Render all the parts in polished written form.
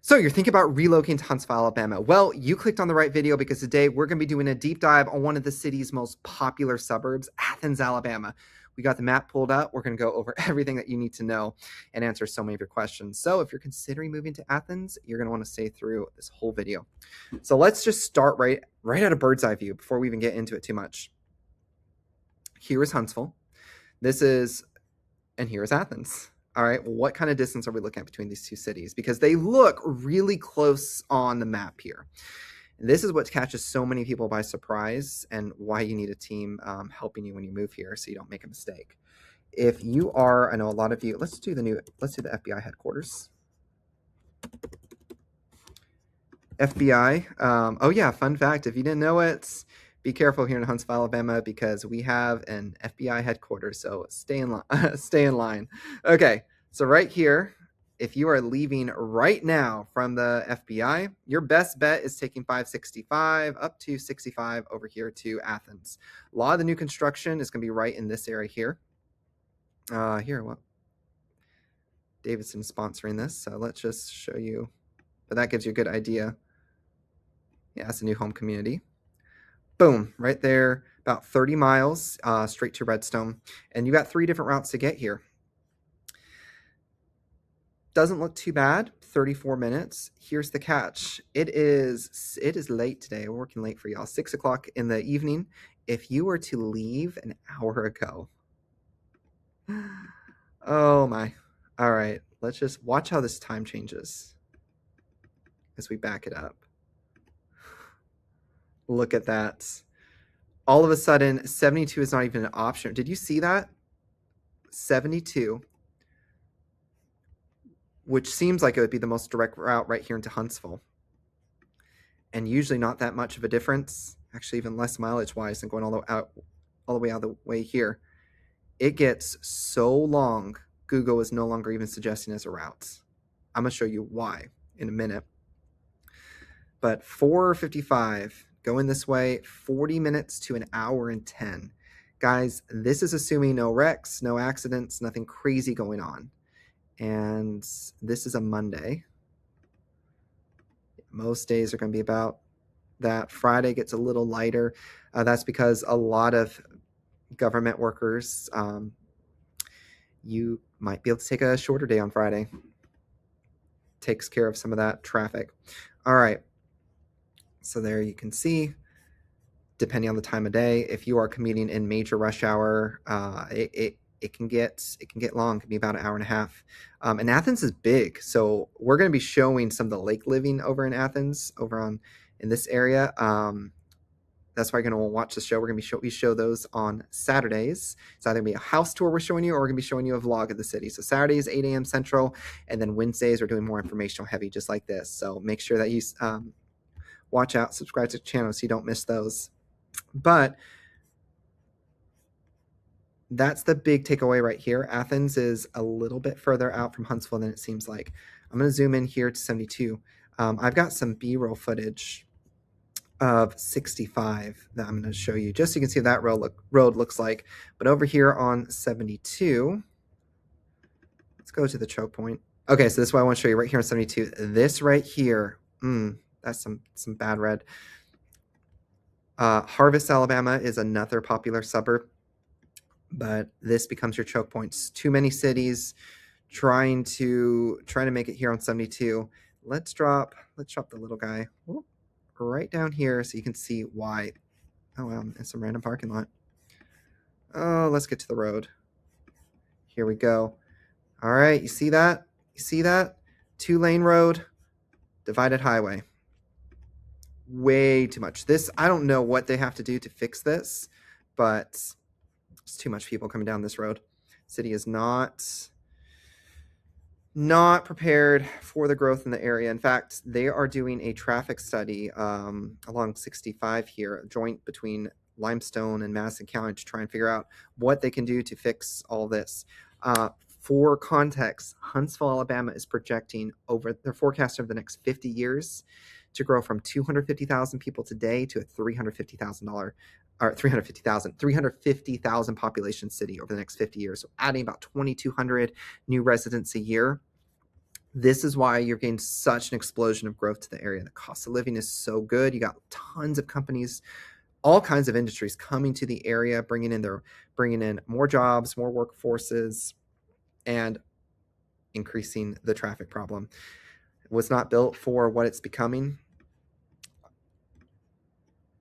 So you're thinking about relocating to Huntsville, Alabama. Well, you clicked on the right video because today we're going to be doing a deep dive on one of the city's most popular suburbs, Athens, Alabama. We got the map pulled up. We're going to go over everything that you need to know and answer so many of your questions. So if you're considering moving to Athens, you're going to want to stay through this whole video. So let's just start right at a bird's eye view before we even get into it too much. Here is Huntsville. And here is Athens. All right, well, what kind of distance are we looking at between these two cities? Because they look really close on the map here. And this is what catches so many people by surprise and why you need a team helping you when you move here so you don't make a mistake. If you are, I know a lot of you, let's do the FBI headquarters. FBI, oh yeah, fun fact, if you didn't know it, be careful here in Huntsville, Alabama, because we have an FBI headquarters, so stay in line. Stay in line. Okay, so right here, if you are leaving right now from the FBI, your best bet is taking 565 up to 65 over here to Athens. A lot of the new construction is going to be right in this area here. Davidson's sponsoring this, so let's just show you. But that gives you a good idea. Yeah, it's a new home community. Boom, right there, about 30 miles straight to Redstone. And you got 3 different routes to get here. Doesn't look too bad, 34 minutes. Here's the catch. It is late today. We're working late for y'all, 6 o'clock in the evening. If you were to leave an hour ago, oh my. All right, let's just watch how this time changes as we back it up. Look at that. All of a sudden, 72 is not even an option. Did you see that? 72, which seems like it would be the most direct route right here into Huntsville. And usually not that much of a difference. Actually, even less mileage-wise than going all the way out of the way here. It gets so long, Google is no longer even suggesting as a route. I'm going to show you why in a minute. But 4:55 going this way, 40 minutes to an hour and 10. Guys, this is assuming no wrecks, no accidents, nothing crazy going on. And this is a Monday. Most days are going to be about that. Friday gets a little lighter. That's because a lot of government workers, you might be able to take a shorter day on Friday. Takes care of some of that traffic. All right. So there you can see, depending on the time of day, if you are commuting in major rush hour, it can get long. It can be about an hour and a half. And Athens is big, so we're going to be showing some of the lake living over in Athens, in this area. That's why you're going to want to watch the show. We're going to we show those on Saturdays. It's either going to be a house tour we're showing you, or we're going to be showing you a vlog of the city. So Saturdays, 8 a.m. Central, and then Wednesdays we're doing more informational heavy, just like this. So make sure that you watch out, subscribe to the channel so you don't miss those. But that's the big takeaway right here. Athens is a little bit further out from Huntsville than it seems like. I'm going to zoom in here to 72. I've got some B-roll footage of 65 that I'm going to show you, just so you can see what that road looks like. But over here on 72, let's go to the choke point. Okay, so this is what I want to show you right here on 72. This right here, that's some bad red. Harvest, Alabama is another popular suburb, but this becomes your choke points. Too many cities trying to make it here on 72. Let's drop the little guy right down here so you can see why. Oh wow, and some random parking lot. Oh, let's get to the road. Here we go. All right, you see that? 2-lane road, divided highway. Way too much. This, I don't know what they have to do to fix this, but it's too much people coming down this road. City is not prepared for the growth in the area. In fact, they are doing a traffic study along 65 here, a joint between Limestone and Madison County, to try and figure out what they can do to fix all this. For context, Huntsville, Alabama is projecting their forecast over the next 50 years to grow from 250,000 people today to a 350,000 population city over the next 50 years. So adding about 2,200 new residents a year. This is why you're getting such an explosion of growth to the area. The cost of living is so good. You got tons of companies, all kinds of industries coming to the area, bringing in more jobs, more workforces, and increasing the traffic problem. It was not built for what it's becoming,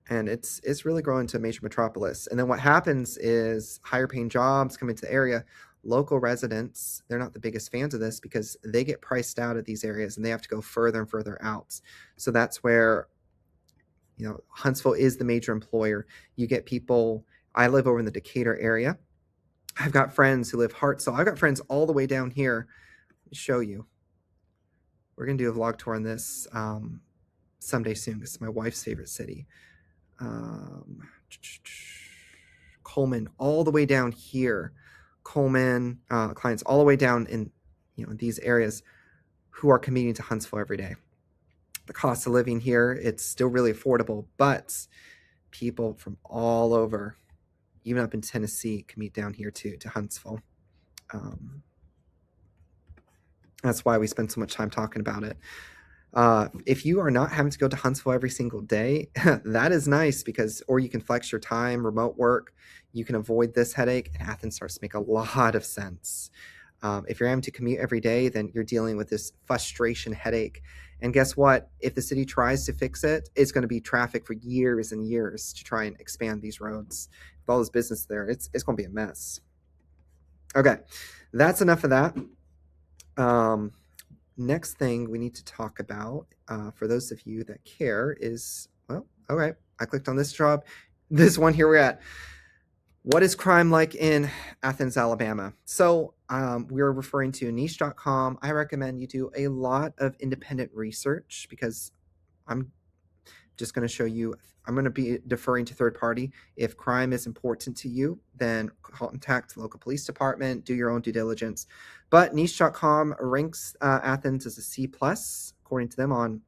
and it's really growing to a major metropolis. And then what happens is higher paying jobs come into the area. Local residents, they're not the biggest fans of this because they get priced out of these areas and they have to go further and further out. So that's where, Huntsville is the major employer. You get people, I live over in the Decatur area. I've got friends who live Hartselle. I've got friends all the way down here. Let me show you. We're going to do a vlog tour on this someday soon. This is my wife's favorite city. Coleman, all the way down here. Coleman, clients all the way down in these areas who are commuting to Huntsville every day. The cost of living here, it's still really affordable, but people from all over, even up in Tennessee, commute down here to Huntsville. That's why we spend so much time talking about it. If you are not having to go to Huntsville every single day, that is nice or you can flex your time, remote work, you can avoid this headache, and Athens starts to make a lot of sense. If you're having to commute every day, then you're dealing with this frustration headache. And guess what? If the city tries to fix it, it's going to be traffic for years and years to try and expand these roads. With all this business there, it's going to be a mess. Okay, that's enough of that. Next thing we need to talk about, for those of you that care, is, okay, I clicked on this job. This one here we're at. What is crime like in Athens, Alabama? So we're referring to niche.com. I recommend you do a lot of independent research because I'm just going to show you, I'm going to be deferring to third party. If crime is important to you, then contact the local police department, do your own due diligence. But niche.com ranks Athens as a C+, according to them, on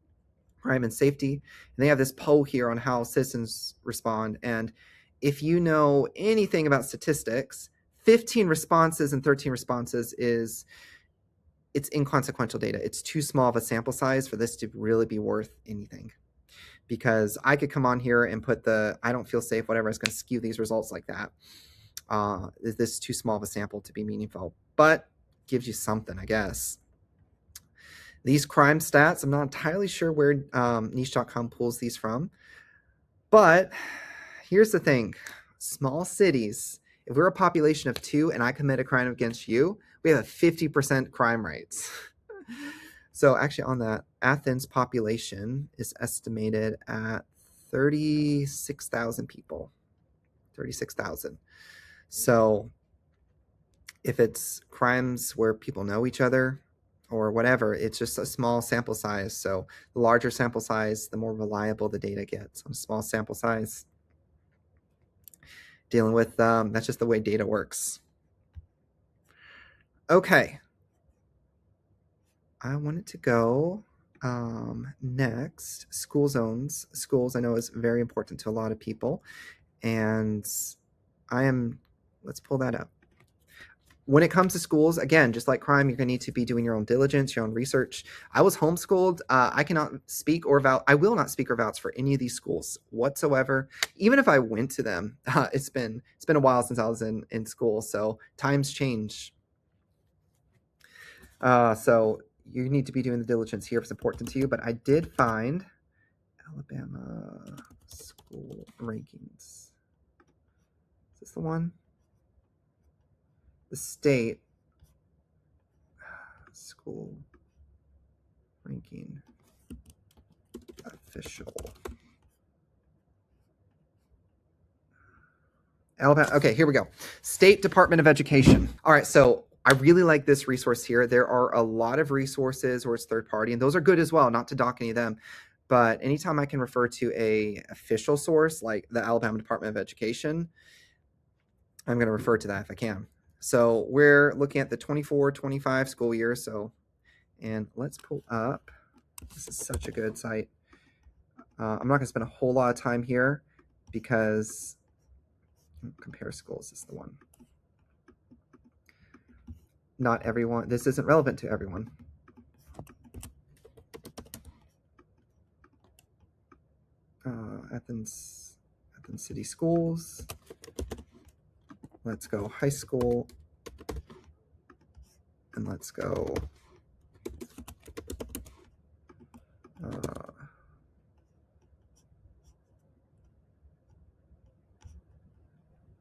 crime and safety. And they have this poll here on how citizens respond. And if you know anything about statistics, 15 responses and 13 responses it's inconsequential data. It's too small of a sample size for this to really be worth anything. Because I could come on here and put I don't feel safe, whatever, is going to skew these results like that. Is this too small of a sample to be meaningful? But gives you something, I guess. These crime stats, I'm not entirely sure where niche.com pulls these from. But here's the thing. Small cities, if we're a population of 2 and I commit a crime against you, we have a 50% crime rates. So actually on that, Athens population is estimated at 36,000 people. 36,000. So if it's crimes where people know each other or whatever, it's just a small sample size. So the larger sample size, the more reliable the data gets. On a small sample size, dealing with, that's just the way data works. Okay. I wanted to go next, school zones. Schools I know is very important to a lot of people. And let's pull that up. When it comes to schools, again, just like crime, you're going to need to be doing your own diligence, your own research. I was homeschooled. I cannot speak or vouch. I will not speak or vouch for any of these schools whatsoever. Even if I went to them, it's been a while since I was in school. So times change. So you need to be doing the diligence here if it's important to you. But I did find Alabama school rankings. Is this the one? The state school ranking official. Alabama. Okay, here we go. State Department of Education. All right, so I really like this resource here. There are a lot of resources where it's third party, and those are good as well, not to dock any of them. But anytime I can refer to a official source like the Alabama Department of Education, I'm going to refer to that if I can. So we're looking at the 24-25 school year. And let's pull up. This is such a good site. I'm not going to spend a whole lot of time here because compare schools is the one. Not everyone. This isn't relevant to everyone. Athens City Schools. Let's go high school. And let's go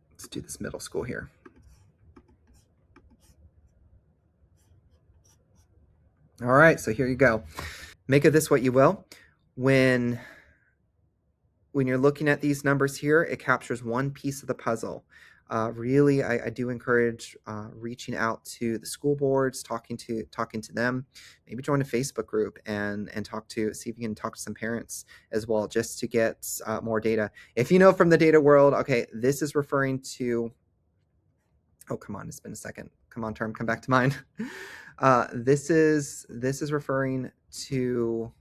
let's do this middle school here. All right, so here you go. Make of this what you will. When you're looking at these numbers here, it captures one piece of the puzzle. Really, I do encourage reaching out to the school boards, talking to them, maybe join a Facebook group and see if you can talk to some parents as well, just to get more data. If you know from the data world, okay, this is referring to, oh, come on, it's been a second. Come on, term, come back to mind. This is referring to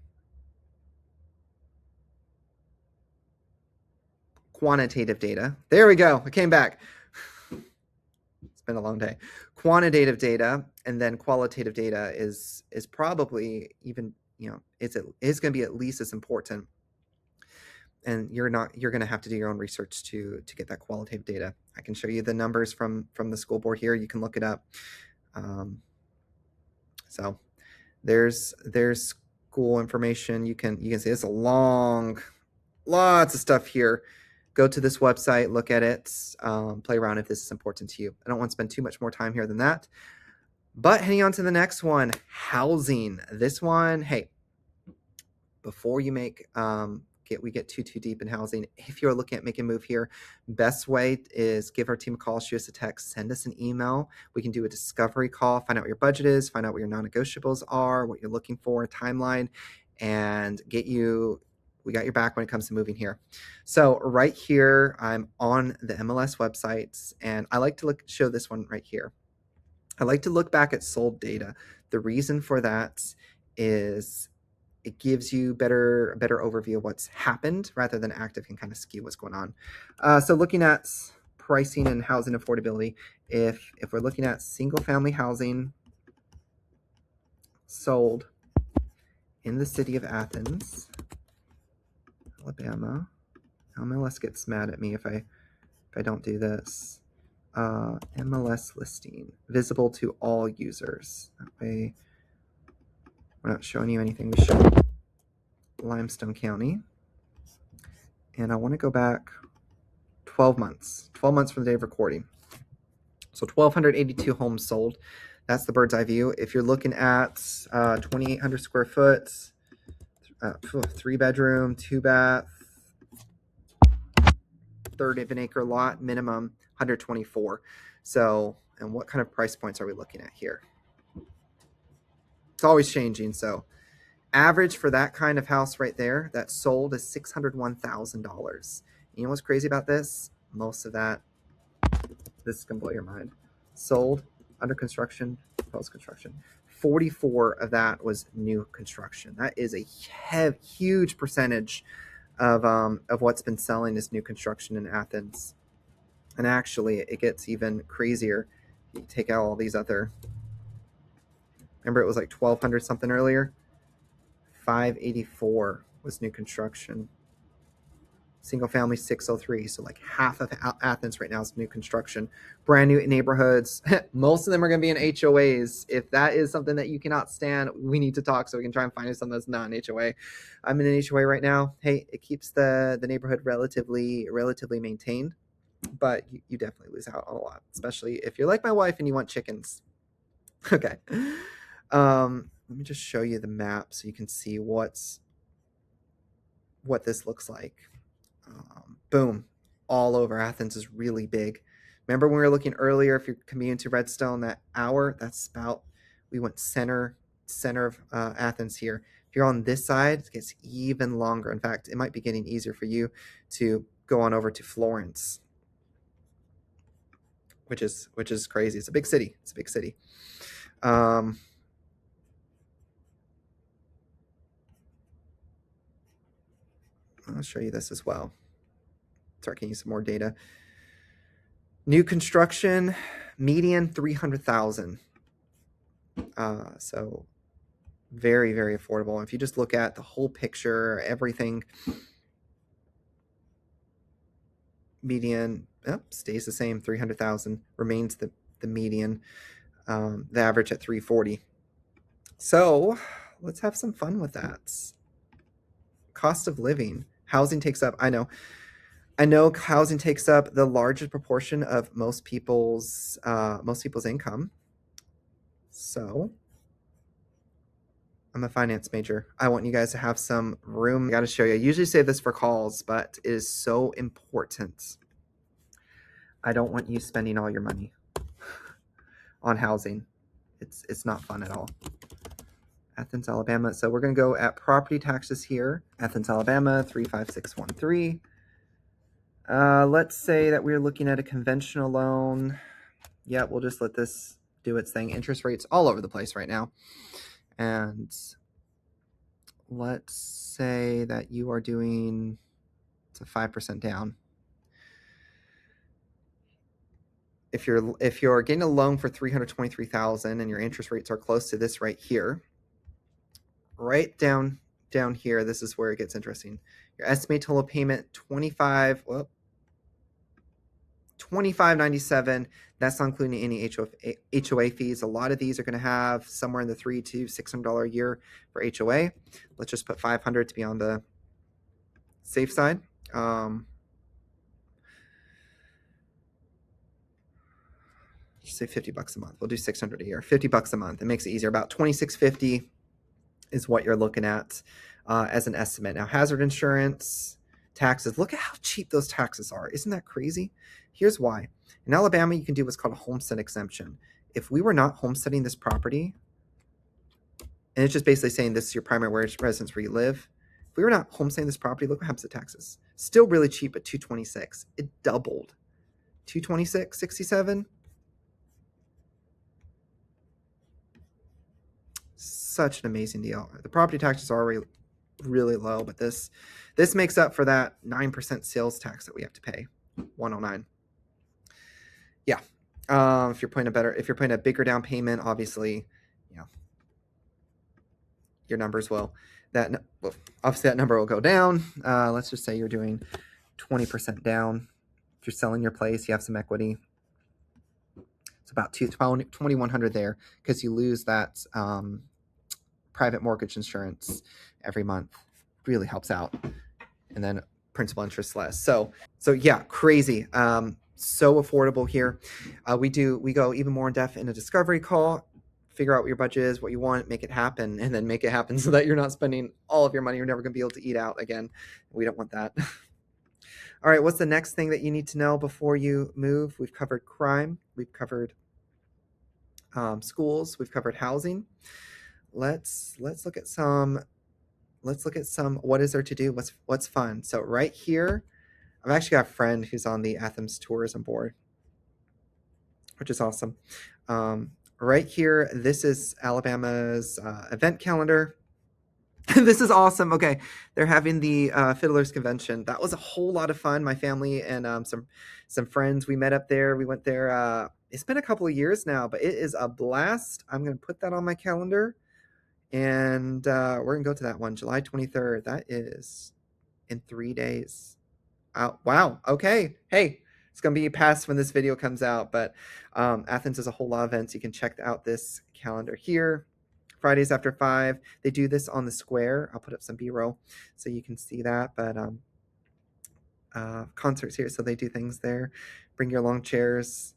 quantitative data. There we go. I came back. It's been a long day. Quantitative data, and then qualitative data is probably even, is going to be at least as important. And you're going to have to do your own research to get that qualitative data. I can show you the numbers from the school board here. You can look it up. So there's school information. You can see it's a long, lots of stuff here. Go to this website, look at it, play around if this is important to you. I don't want to spend too much more time here than that. But heading on to the next one, housing. This one, hey, before you get too deep in housing, if you're looking at making a move here, best way is give our team a call, shoot us a text, send us an email. We can do a discovery call, find out what your budget is, find out what your non-negotiables are, what you're looking for, a timeline, and we got your back when it comes to moving here. So right here, I'm on the MLS websites, and I like to show this one right here. I like to look back at sold data. The reason for that is it gives you a better overview of what's happened rather than active can kind of skew what's going on. So looking at pricing and housing affordability, if we're looking at single family housing sold in the city of Athens, Alabama, MLS gets mad at me if I don't do this. MLS listing, visible to all users. That way we're not showing you anything. We show Limestone County. And I want to go back 12 months from the day of recording. So 1,282 homes sold. That's the bird's eye view. If you're looking at 2,800 square foot, 3-bedroom, 2-bath, third of an acre lot, minimum 124. So, and what kind of price points are we looking at here? It's always changing. So average for that kind of house right there that sold is $601,000. You know what's crazy about this? Most of that, this is gonna blow your mind. Sold, under construction, post construction. 44 of that was new construction. That is a huge percentage of what's been selling is new construction in Athens. And actually, it gets even crazier. You take out all these other. Remember, it was like 1,200 something earlier. 584 was new construction. Single family 603. So like half of Athens right now is new construction. Brand new neighborhoods. Most of them are going to be in HOAs. If that is something that you cannot stand, we need to talk so we can try and find something that's not an HOA. I'm in an HOA right now. Hey, it keeps the neighborhood relatively maintained, but you definitely lose out on a lot, especially if you're like my wife and you want chickens. Okay. Let me just show you the map so you can see what this looks like. Boom, all over Athens is really big. Remember when we were looking earlier, if you're commuting to Redstone, that hour, that's about, we went center of Athens here. If you're on this side, it gets even longer. In fact, it might be getting easier for you to go on over to Florence, which is crazy. It's a big city. I'll show you this as well. Start getting you some more data. New construction, median 300,000. So very, very affordable. If you just look at the whole picture, everything, median stays the same, 300,000 remains the median. The average at 340. So let's have some fun with that. Cost of living, housing takes up. I know housing takes up the largest proportion of most people's income. So I'm a finance major. I want you guys to have some room. I got to show you. I usually save this for calls, but it is so important. I don't want you spending all your money on housing. It's not fun at all. Athens, Alabama. So we're going to go at property taxes here. Athens, Alabama, 35613. Let's say that we're looking at a conventional loan. Yeah, we'll just let this do its thing. Interest rates all over the place right now. And let's say that you are doing, it's a 5% down. If you're getting a loan for $323,000 and your interest rates are close to this right here, right down here, this is where it gets interesting. Your estimated total payment $25.97. That's not including any HOA fees. A lot of these are going to have somewhere in the $300 to $600 a year for HOA. Let's just put $500 to be on the safe side. Say $50 a month. We'll do $600 a year. $50 a month. It makes it easier. About $26.50 is what you're looking at as an estimate. Now, hazard insurance, taxes. Look at how cheap those taxes are. Isn't that crazy? Here's why. In Alabama, you can do what's called a homestead exemption. If we were not homesteading this property, and it's just basically saying this is your primary residence where you live. If we were not homesteading this property, look what happens to taxes. Still really cheap at $226. It doubled. $226.67. Such an amazing deal. The property taxes are already really low, but this makes up for that 9% sales tax that we have to pay. 109. Yeah. If you're putting a bigger down payment, obviously, your numbers will obviously that number will go down. Let's just say you're doing 20% down. If you're selling your place, you have some equity. It's about $2,100 there because you lose that private mortgage insurance every month. Really helps out. And then principal interest less. So yeah, crazy. So affordable here. We go even more in depth in a discovery call, figure out what your budget is, what you want, make it happen, and then make it happen so that you're not spending all of your money. You're never going to be able to eat out again. We don't want that. All right, what's the next thing that you need to know before you move? We've covered crime. We've covered schools. We've covered housing. Let's look at some. What is there to do? What's fun? So right here, I've actually got a friend who's on the Athens tourism board, which is awesome. Right here, this is Alabama's event calendar. This is awesome. Okay, they're having the Fiddlers Convention. That was a whole lot of fun. My family and some friends, we met up there. We went there. It's been a couple of years now, but it is a blast. I'm going to put that on my calendar, and we're going to go to that one, July 23rd. That is in 3 days. Wow. Okay. Hey, it's going to be past when this video comes out, but Athens has a whole lot of events. You can check out this calendar here. Fridays after 5. They do this on the square. I'll put up some B-roll so you can see that. But concerts here, so they do things there. Bring your lawn chairs.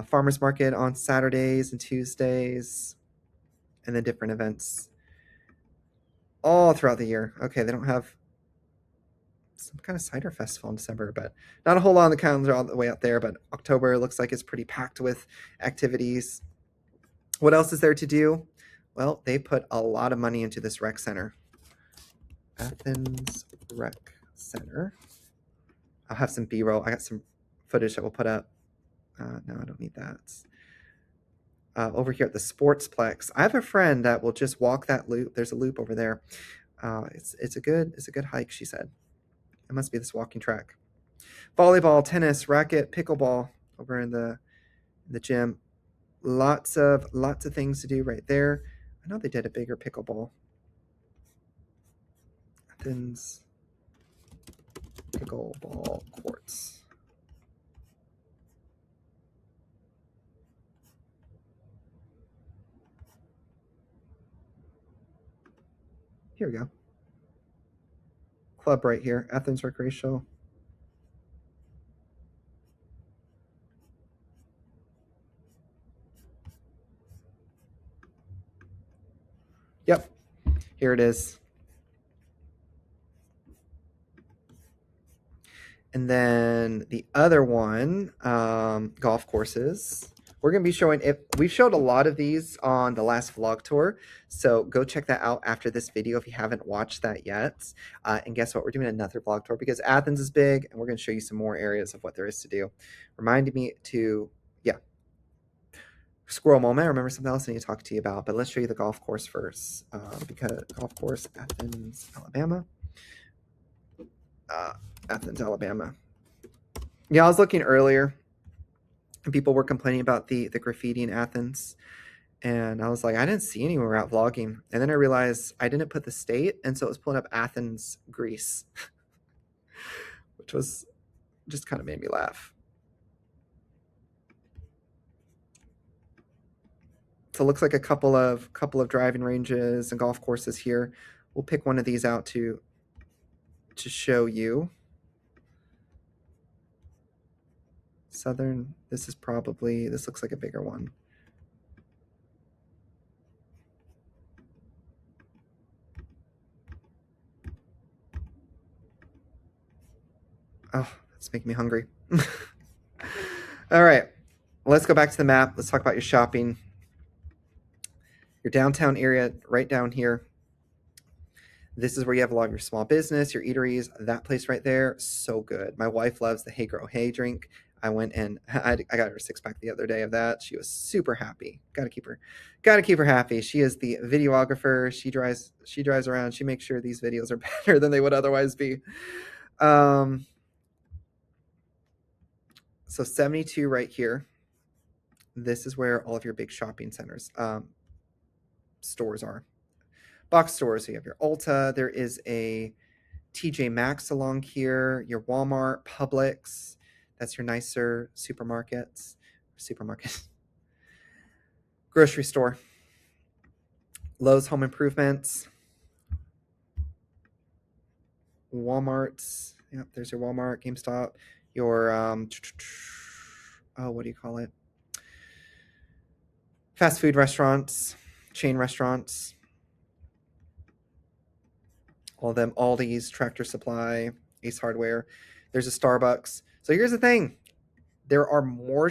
Farmers market on Saturdays and Tuesdays. And then different events all throughout the year. Okay, they don't have some kind of cider festival in December, but not a whole lot on the calendar all the way out there. But October looks like it's pretty packed with activities. What else is there to do? Well, they put a lot of money into this rec center. Athens Rec Center. I'll have some B-roll. I got some footage that we'll put up. No, I don't need that. Over here at the Sportsplex, I have a friend that will just walk that loop. There's a loop over there. It's a good hike, she said. It must be this walking track. Volleyball, tennis, racket, pickleball over in the gym. Lots of things to do right there. I know they did a bigger pickleball. Athens pickleball courts. Here we go. Club right here, Athens Recreational. Yep, here it is. And then the other one, golf courses. We're going to be showing, if we've showed a lot of these on the last vlog tour, so go check that out after this video if you haven't watched that yet. And guess what? We're doing another vlog tour because Athens is big, and we're going to show you some more areas of what there is to do. Reminded me to, squirrel moment. I remember something else I need to talk to you about, but let's show you the golf course first. Because golf course, Athens, Alabama. Athens, Alabama. Yeah, I was looking earlier, and people were complaining about the graffiti in Athens. And I was like, I didn't see anywhere out vlogging. And then I realized I didn't put the state, and so it was pulling up Athens, Greece, which was just kind of made me laugh. So it looks like a couple of driving ranges and golf courses here. We'll pick one of these out to show you. Southern, this looks like a bigger one. Oh, that's making me hungry. All right, let's go back to the map. Let's talk about your shopping. Your downtown area right down here. This is where you have a lot of your small business, your eateries. That place right there, so good. My wife loves the Hey Girl Hey drink. I went and I got her a 6-pack the other day of that. She was super happy. Gotta keep her happy. She is the videographer. She drives around. She makes sure these videos are better than they would otherwise be. So 72 right here. This is where all of your big shopping centers, stores are. Box stores, so you have your Ulta. There is a TJ Maxx along here, your Walmart, Publix. That's your nicer supermarkets. Grocery store. Lowe's Home Improvements. Walmart's. Yep, there's your Walmart, GameStop. Your, what do you call it? Fast food restaurants, chain restaurants. All of them, Aldi's, Tractor Supply, Ace Hardware. There's a Starbucks. So here's the thing. There are more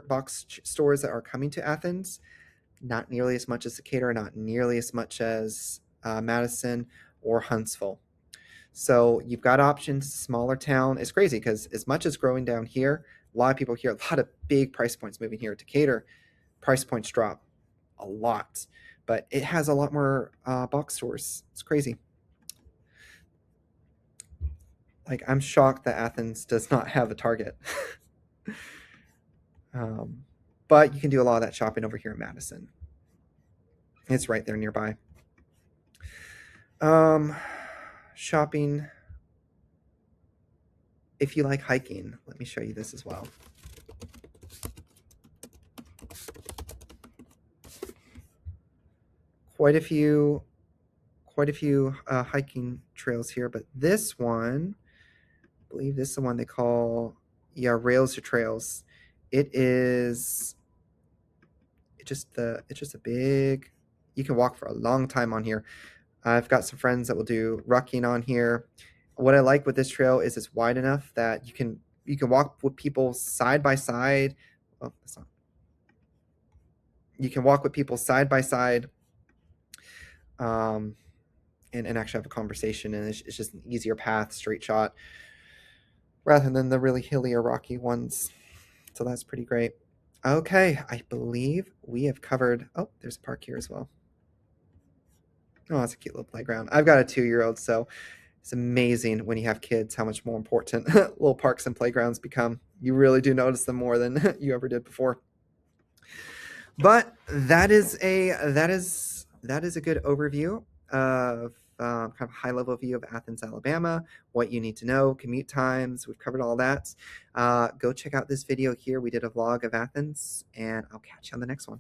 box stores that are coming to Athens. Not nearly as much as Decatur, not nearly as much as Madison or Huntsville. So you've got options, smaller town. It's crazy because as much as growing down here, a lot of people here, a lot of big price points moving here. Decatur, price points drop a lot. But it has a lot more box stores. It's crazy. Like, I'm shocked that Athens does not have a Target. But you can do a lot of that shopping over here in Madison. It's right there nearby. Shopping. If you like hiking, let me show you this as well. Quite a few hiking trails here, but this one, I believe this is the one they call, Rails to Trails. It's just a big, you can walk for a long time on here. I've got some friends that will do rucking on here. What I like with this trail is it's wide enough that you can walk with people side by side. Oh, that's not. You can walk with people side by side. And actually have a conversation, and it's just an easier path, straight shot, rather than the really hilly or rocky ones. So that's pretty great. Okay, I believe we have covered. Oh, there's a park here as well. Oh, that's a cute little playground. I've got a 2-year-old, so it's amazing when you have kids how much more important little parks and playgrounds become. You really do notice them more than you ever did before. But that is a good overview of kind of high-level view of Athens, Alabama, what you need to know, commute times. We've covered all that. Go check out this video here. We did a vlog of Athens, and I'll catch you on the next one.